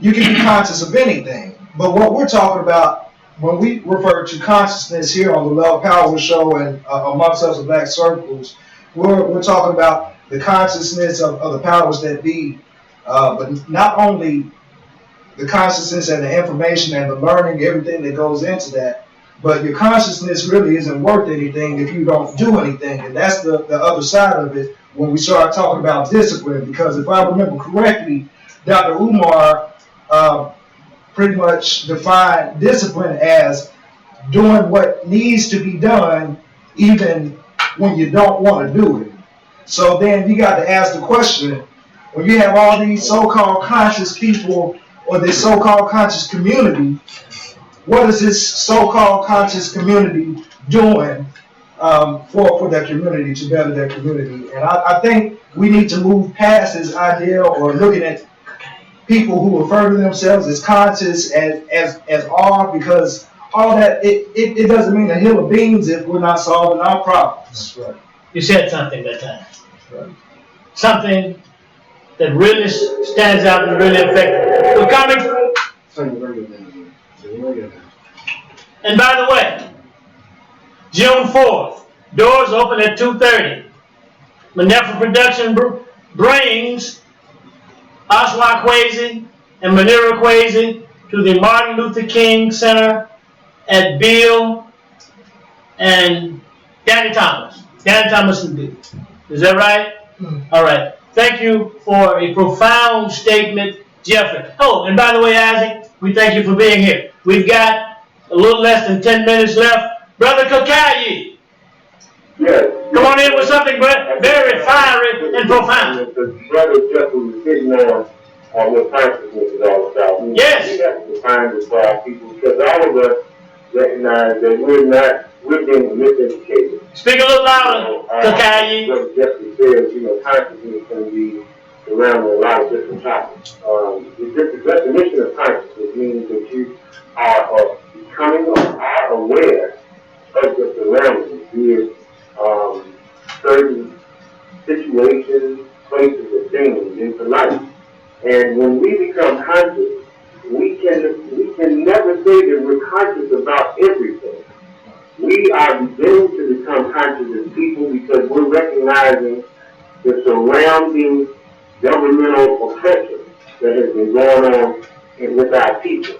you can be conscious of anything. But what we're talking about when we refer to consciousness here on the Love Power Show and amongst us in Black Circles, we're talking about the consciousness of the powers that be, but not only the consciousness and the information and the learning, everything that goes into that, but your consciousness really isn't worth anything if you don't do anything. And that's the other side of it when we start talking about discipline, because if I remember correctly, Dr. Umar pretty much defined discipline as doing what needs to be done even when you don't want to do it. So then you got to ask the question, when you have all these so-called conscious people or this so-called conscious community, what is this so-called conscious community doing for their community, to better their community? And I think we need to move past this idea or looking at people who refer to themselves as conscious as all, because all that, it doesn't mean a hill of beans if we're not solving our problems. Right. You said something that time. Right. Something that really stands out and really effective. We're coming. And by the way, June 4th, doors open at 2:30. Memphis Production brings Oswald Kwesi and Manira Kwesi to the Martin Luther King Center at Bill and Danny Thomas. Danny Thomas and Bill. Is that right? Mm-hmm. All right. Thank you for a profound statement, Jeffrey. Oh, and by the way, Isaac, we thank you for being here. We've got a little less than 10 minutes left. Brother Kokayi. Yes. Come on in with something very fiery and profound. The brother Jeff was sitting on what consciousness is all about. Yes. We have to define this for our people, because all of us recognize that we're being miseducated. Speak a little louder, Kokayi. Brother Jeffrey says, consciousness can be around a lot of different topics. The definition of consciousness means that you are becoming or are aware of the surroundings, be it certain situations, places, or things into life. And when we become conscious, we can never say that we're conscious about everything. We are beginning to become conscious as people because we're recognizing the surrounding governmental oppression that has been going on with our people.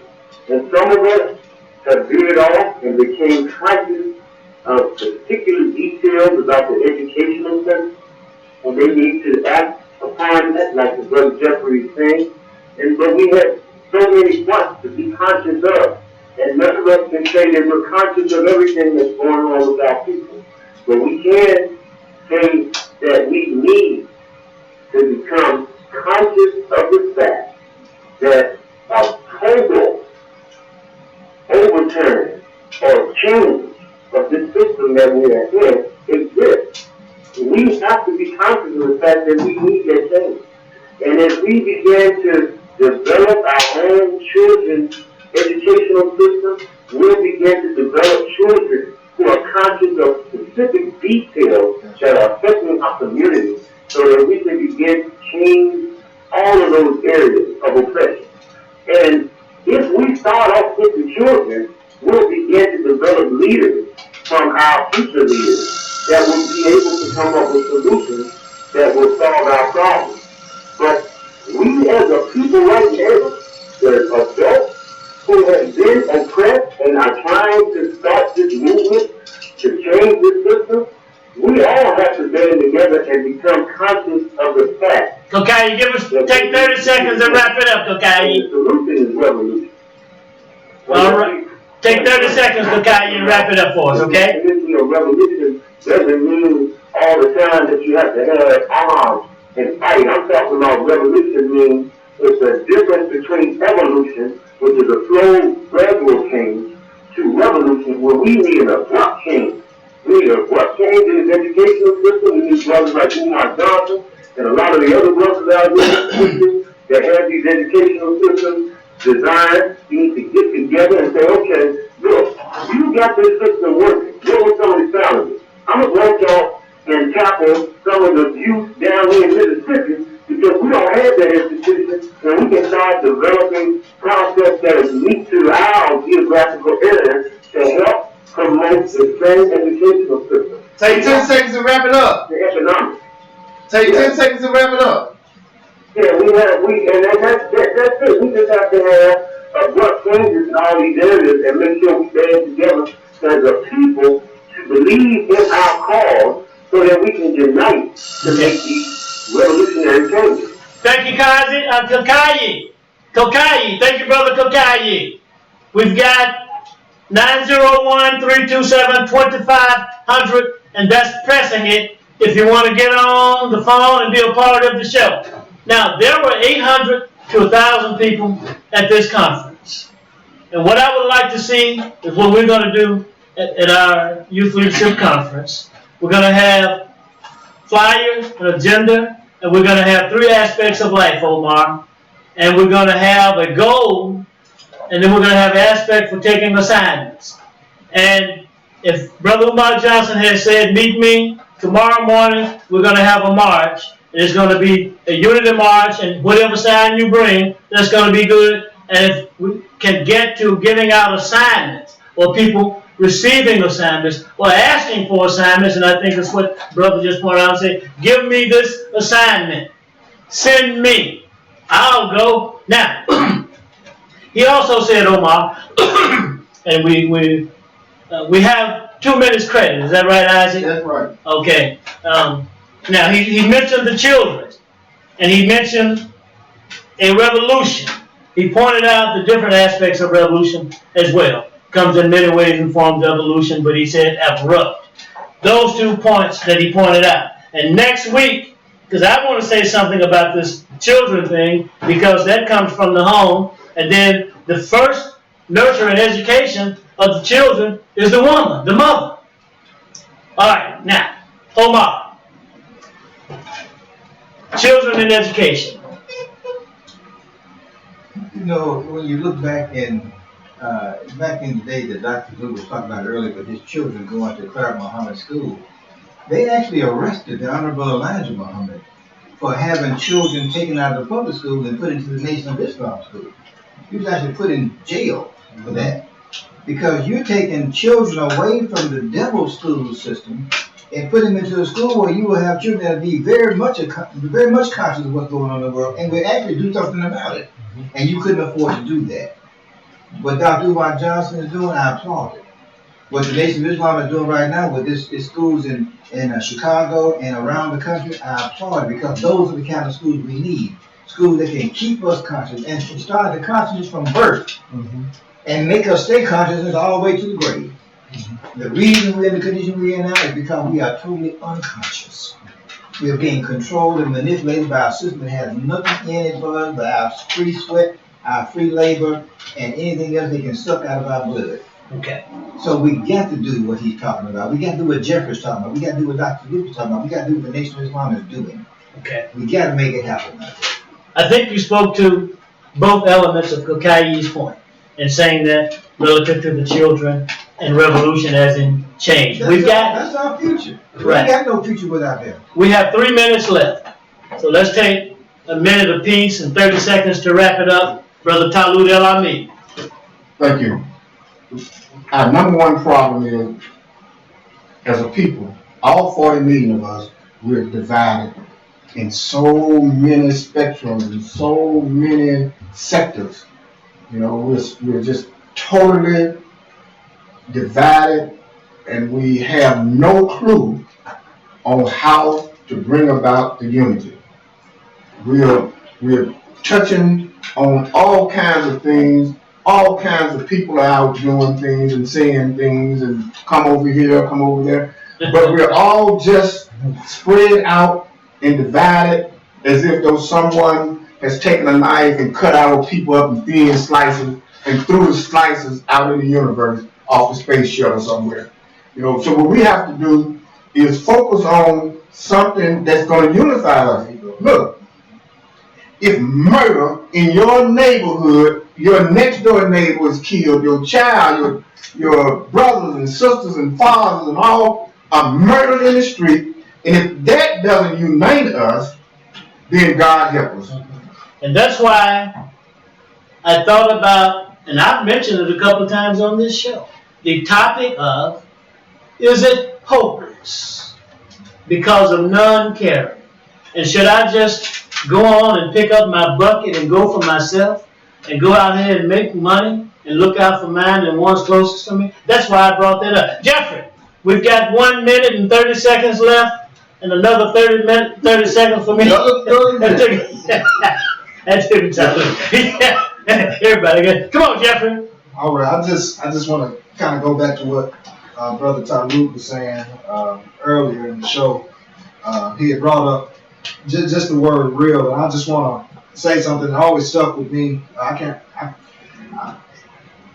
And some of us have veered off and became conscious of particular details about the educational sense, and they need to act upon that, like the brother Jeffrey is saying. But we have so many points to be conscious of, and none of us can say that we're conscious of everything that's going on with our people. But we can say that we need to become conscious of the fact that a total overturn or change of this system that we are in exists. We have to be conscious of the fact that we need that change. And as we begin to develop our own children's educational system, we'll begin to develop children who are conscious of specific details that are affecting our community so that we can begin to change all of those areas of oppression. And if we start off with the children, we'll begin to develop leaders from our future leaders that will be able to come up with solutions that will solve our problems. But we as a people right now, the adults who have been oppressed and are trying to start this movement to change this system, we all have to band together and become conscious of the fact. Okay, take 30 seconds and wrap it up, okay? The solution is revolution. All right. Take 30 seconds, okay, and wrap it up for us, okay? Revolution doesn't mean all the time that you have to have arms and fight. I'm talking about revolution means it's a difference between evolution, which is a slow, gradual change, to revolution, where we need an abrupt change. We need an abrupt change in his educational system. We need brothers like Umar Johnson and a lot of the other brothers out there that have these educational systems designed. You need to get together and say, okay, look, you got this system working. What were some of the challenges? I'm going to go y'all and tackle some of the youth down here in Mississippi because we don't have that institution, and we can start developing concepts that are unique to our geographical area to help promote the same educational system. Take 10 seconds to wrap it up. The economics. Take 10 seconds to wrap it up. Yeah, and that's it. We just have to have abrupt changes in all these areas and make sure we stand together as a people to believe in our cause so that we can unite to make these revolutionary changes. Thank you, Kazi. Kokayi. Thank you, Brother Kokayi. We've got 901-327-2500, and that's pressing it if you want to get on the phone and be a part of the show. Now, there were 800 to 1,000 people at this conference. And what I would like to see is what we're going to do at our Youth Leadership Conference. We're going to have flyers, an agenda, and we're going to have 3 aspects of life, Omar. And we're going to have a goal, and then we're going to have an aspect for taking assignments. And if Brother Umar Johnson has said, meet me tomorrow morning, we're going to have a march. It's going to be a unity march, and whatever sign you bring, that's going to be good. And if we can get to giving out assignments, or people receiving assignments, or asking for assignments, and I think that's what Brother just pointed out and said, give me this assignment. Send me. I'll go. Now, he also said, Omar, and we have 2 minutes credit. Is that right, Isaac? That's right. Okay. Now, he mentioned the children, and he mentioned a revolution. He pointed out the different aspects of revolution as well. Comes in many ways and forms of evolution, but he said abrupt. Those 2 points that he pointed out. And next week, because I want to say something about this children thing, because that comes from the home, and then the first nurture and education of the children is the woman, the mother. All right, now, Omar. Children and education. You know, when you look back in the day that Dr. Blue was talking about earlier, with his children going to Clark Muhammad School, they actually arrested the Honorable Elijah Muhammad for having children taken out of the public school and put into the Nation of Islam school. He was actually put in jail for that, because you're taking children away from the devil school system and put them into a school where you will have children that will be very much conscious of what's going on in the world and will actually do something about it. And you couldn't afford to do that. What Dr. Umar Johnson is doing, I applaud it. What the Nation of Islam is doing right now with this schools in Chicago and around the country, I applaud it because those are the kind of schools we need. Schools that can keep us conscious and start the consciousness from birth and make us stay conscious all the way to the grave. The reason we're in the condition we're in now is because we are totally unconscious. We are being controlled and manipulated by a system that has nothing in it but our free sweat, our free labor, and anything else they can suck out of our blood. Okay. So we got to do what he's talking about. We got to do what Jeffrey's talking about. We got to do what Dr. Luke is talking about. We got to do what the Nation of Islam is doing. Okay. We got to make it happen. I think you spoke to both elements of Kokai's point in saying that relative to the children and revolution as in change. That's our future. Right. We got no future without them. We have 3 minutes left. So let's take a minute apiece and 30 seconds to wrap it up. Brother Talud El Ami. Thank you. Our number one problem is, as a people, all 40 million of us, we're divided in so many spectrums and so many sectors. You know, we're just totally divided, and we have no clue on how to bring about the unity. We're touching on all kinds of things. All kinds of people are out doing things and saying things and come over here, come over there. But we're all just spread out and divided as if though someone has taken a knife and cut our people up in thin slices and threw the slices out in the universe off a space shuttle somewhere. You know, so what we have to do is focus on something that's going to unify us. Look, if murder in your neighborhood, your next door neighbor is killed, your child, your brothers and sisters and fathers and all are murdered in the street, and if that doesn't unite us, then God help us. And that's why I thought about, and I've mentioned it a couple of times on this show, the topic of, is it hopeless because of non-caring? And should I just go on and pick up my bucket and go for myself and go out here and make money and look out for mine and ones closest to me? That's why I brought that up. Jeffrey, we've got 1 minute and 30 seconds left and another 30 seconds for me. That's different time. Yeah. Everybody good. Come on, Jeffrey. All right, I just want to kind of go back to what Brother Talib was saying earlier in the show. He had brought up just the word real, and I just want to say something that always stuck with me.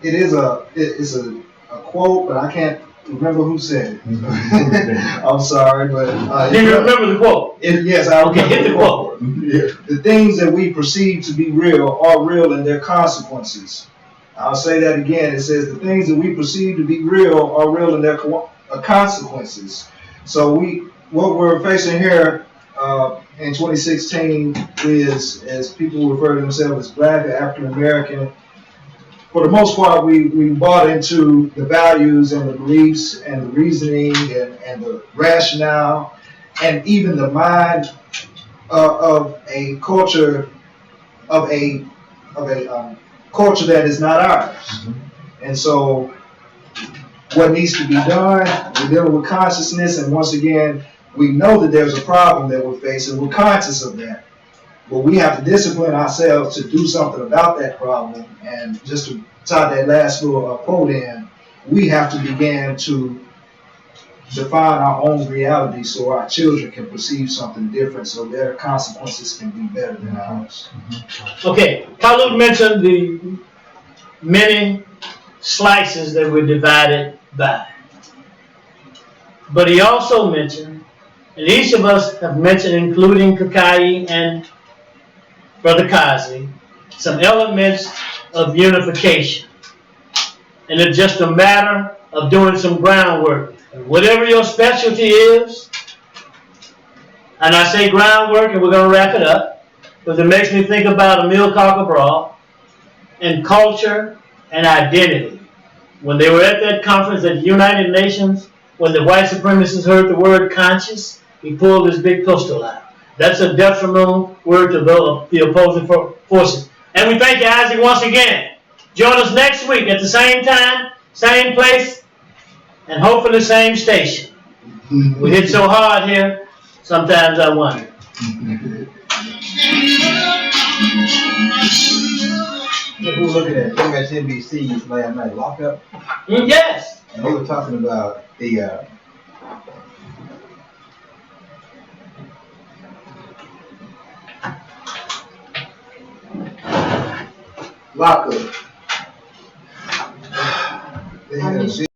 It's a quote, but I can't remember who said it. I'm sorry, but do you remember the quote? Yes, I remember hit the quote. The things that we perceive to be real are real in their consequences. I'll say that again. It says the things that we perceive to be real are real in their consequences. So what we're facing here in 2016 is, as people refer to themselves as Black or African American, for the most part, we bought into the values and the beliefs and the reasoning and the rationale and even the mind of a culture culture that is not ours. Mm-hmm. And so what needs to be done, we're dealing with consciousness, and once again, we know that there's a problem that we're facing. We're conscious of that. But we have to discipline ourselves to do something about that problem. And just to tie that last little quote in, we have to begin to define our own reality so our children can perceive something different, so their consequences can be better than ours. Mm-hmm. Okay, Khalud mentioned the many slices that we're divided by. But he also mentioned, and each of us have mentioned, including Kakai and Brother Kazi, some elements of unification. And it's just a matter of doing some groundwork. And whatever your specialty is, and I say groundwork, and we're going to wrap it up, because it makes me think about Emil Cabral and culture and identity. When they were at that conference at the United Nations, when the white supremacists heard the word conscious, he pulled his big pistol out. That's a detrimental word to the opposing forces. And we thank you, Isaac, once again Join us next week at the same time, same place, and hopefully same station. We hit so hard here, sometimes I wonder. We were looking at MSNBC last night, lockup, Yes. and they were talking about the Lockup. they had a